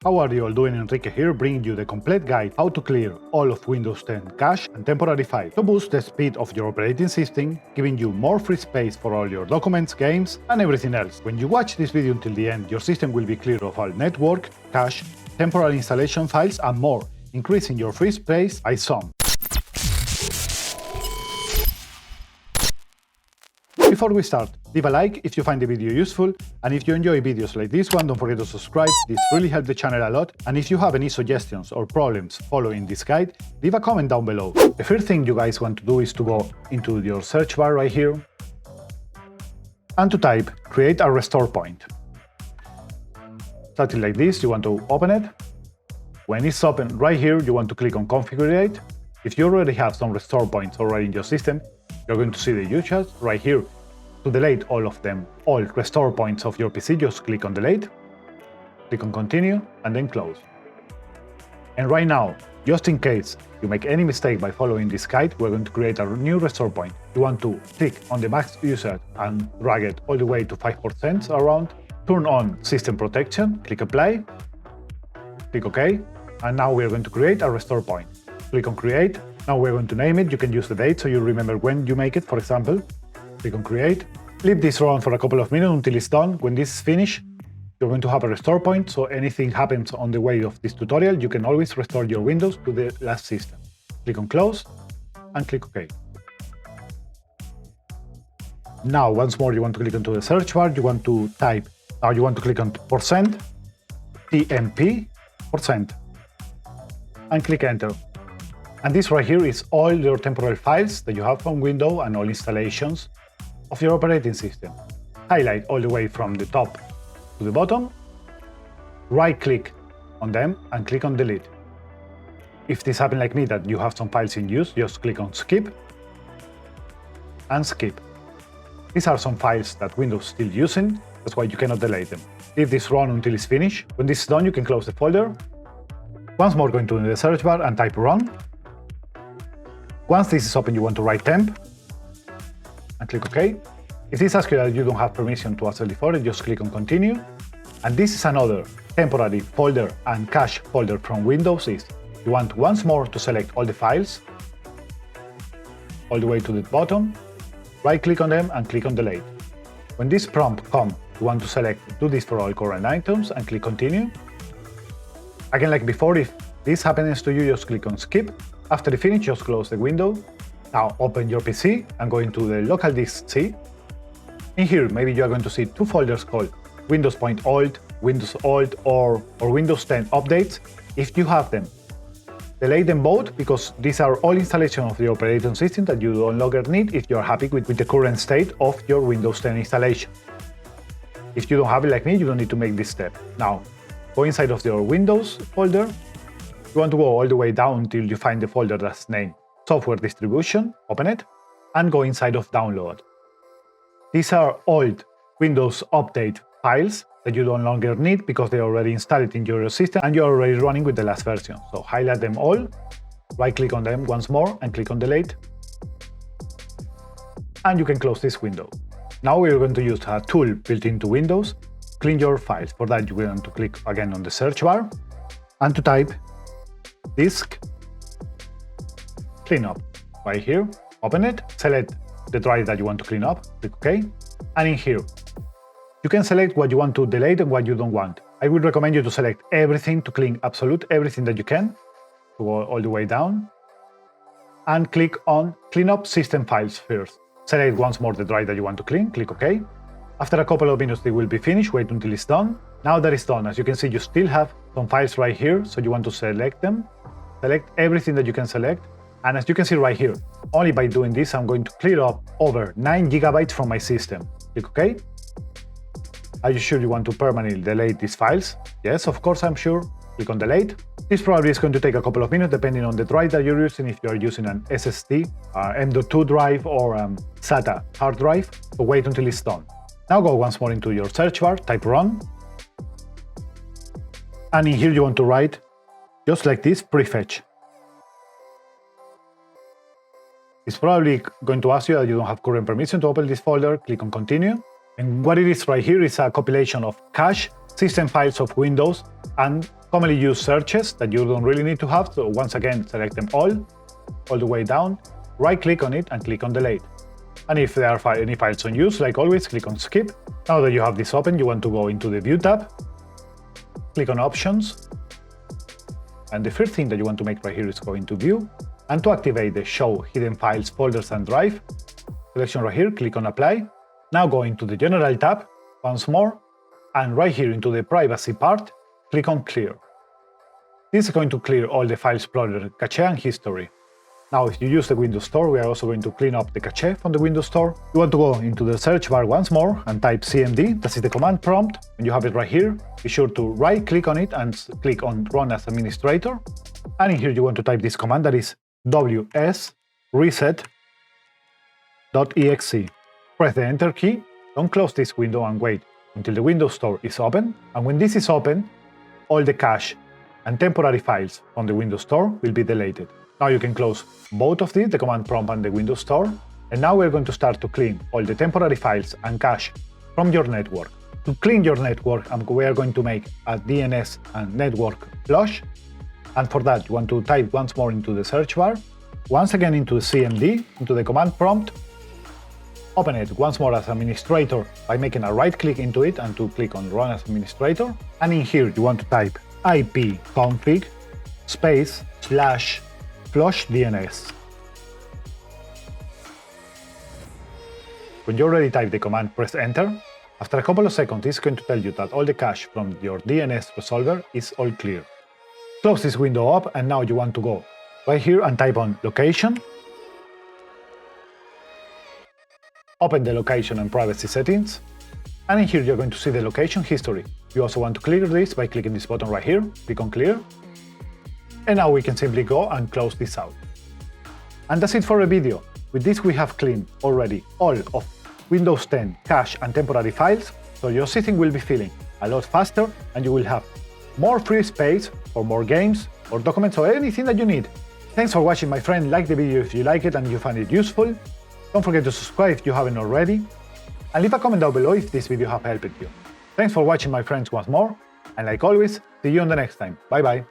How are you all doing? Enrique here, bringing you the complete guide how to clear all of Windows 10 cache and temporary files to boost the speed of your operating system, giving you more free space for all your documents, games, and everything else. When you watch this video until the end, your system will be clear of all network, cache, temporary installation files, and more, increasing your free space by some. Before we start, leave a like if you find the video useful, and if you enjoy videos like this one, don't forget to subscribe. This really helps the channel a lot, and if you have any suggestions or problems following this guide, leave a comment down below. The first thing you guys want to do is to go into your search bar right here and to type create a restore point. Something like this, you want to open it. When it's open right here, you want to click on configure. If you already have some restore points already in your system, you're going to see the usage right here. To delete all of them, all restore points of your PC, just click on delete, click on continue, and then close. And right now, just in case you make any mistake by following this guide, we're going to create a new restore point. You want to click on the max usage and drag it all the way to 5% around, turn on system protection, click apply, click OK, and now we're going to create a restore point. Click on create, now we're going to name it, you can use the date so you remember when you make it, for example. Click on create, leave this run for a couple of minutes until it's done. When this is finished, you're going to have a restore point, so anything happens on the way of this tutorial, you can always restore your Windows to the last system. Click on close and click OK. Now, once more, you want to click into the search bar, you want to type, now you want to click on %, and click enter. And this right here is all your temporary files that you have from Windows and all installations of your operating system. Highlight all the way from the top to the bottom, right-click on them and click on delete. If this happens like me, that you have some files in use, just click on skip and skip. These are some files that Windows is still using, that's why you cannot delete them. Leave this run until it's finished. When this is done, you can close the folder. Once more, go into the search bar and type run. Once this is open, you want to write temp and click OK. If this asks you that you don't have permission to access the folder, just click on continue. And this is another temporary folder and cache folder from Windows. You want once more to select all the files all the way to the bottom, right click on them and click on delete. When this prompt comes, you want to select do this for all current items and click continue. Again, like before, if this happens to you, just click on skip. After you finish, just close the window. Now open your PC and go into the local disk C. In here, maybe you are going to see two folders called Windows Point Alt, Windows Alt, or Windows 10 Updates. If you have them, delete them both, because these are all installations of the operating system that you no longer need if you are happy with the current state of your Windows 10 installation. If you don't have it like me, you don't need to make this step. Now, go inside of your Windows folder. You want to go all the way down until you find the folder that's named Software Distribution, open it, and go inside of Download. These are old Windows Update files that you no longer need because they are already installed in your system and you're already running with the last version. So highlight them all, right-click on them once more and click on Delete. And you can close this window. Now we're going to use a tool built into Windows, clean your files. For that, you want to click again on the search bar and to type disk cleanup. Right here, open it, select the drive that you want to clean up, click OK, and in here, you can select what you want to delete and what you don't want. I would recommend you to select everything to clean absolute everything that you can, to go all the way down, and click on Clean Up System Files first. Select once more the drive that you want to clean, click OK. After a couple of minutes, they will be finished, wait until it's done. Now that it's done, as you can see, you still have some files right here, so you want to select them. Select everything that you can select. And as you can see right here, only by doing this, I'm going to clear up over 9 GB from my system. Click OK. Are you sure you want to permanently delete these files? Yes, of course, I'm sure. Click on delete. This probably is going to take a couple of minutes depending on the drive that you're using, if you're using an SSD, M.2 drive, or SATA hard drive. So wait until it's done. Now go once more into your search bar, type run. And in here you want to write, just like this, prefetch. It's probably going to ask you that you don't have current permission to open this folder. Click on continue. And what it is right here is a compilation of cache, system files of Windows, and commonly used searches that you don't really need to have, so once again select them all the way down, right-click on it and click on Delete. And if there are any files unused, like always, click on Skip. Now that you have this open, you want to go into the View tab, click on Options, and the first thing that you want to make right here is go into View, and to activate the Show Hidden Files, Folders and Drive selection right here, click on Apply. Now go into the General tab once more, and right here into the Privacy part, click on Clear. This is going to clear all the File Explorer cache and history. Now, if you use the Windows Store, we are also going to clean up the cache from the Windows Store. You want to go into the search bar once more and type cmd, that is the command prompt. When you have it right here, be sure to right-click on it and click on Run as Administrator. And in here you want to type this command, that is wsreset.exe. Press the Enter key, don't close this window and wait until the Windows Store is open. And when this is open, all the cache and temporary files from the Windows Store will be deleted. Now you can close both of these, the command prompt and the Windows Store, and now we're going to start to clean all the temporary files and cache from your network. To clean your network, we are going to make a DNS and network flush, and for that you want to type once more into the search bar, once again into the CMD, into the command prompt, open it once more as administrator by making a right click into it and to click on Run as Administrator, and in here you want to type ipconfig /flush DNS. When you already type the command, press Enter. After a couple of seconds, it's going to tell you that all the cache from your DNS resolver is all clear. Close this window up, and now you want to go right here and type on Location. Open the location and privacy settings, and in here you're going to see the location history. You also want to clear this by clicking this button right here, click on Clear. And now we can simply go and close this out. And that's it for the video. With this we have cleaned already all of Windows 10 cache and temporary files, so your system will be feeling a lot faster and you will have more free space for more games or documents or anything that you need. Thanks for watching, my friend. Like the video if you like it and you find it useful. Don't forget to subscribe if you haven't already, and leave a comment down below if this video has helped you. Thanks for watching, my friends, once more, and like always, see you on the next time. Bye bye.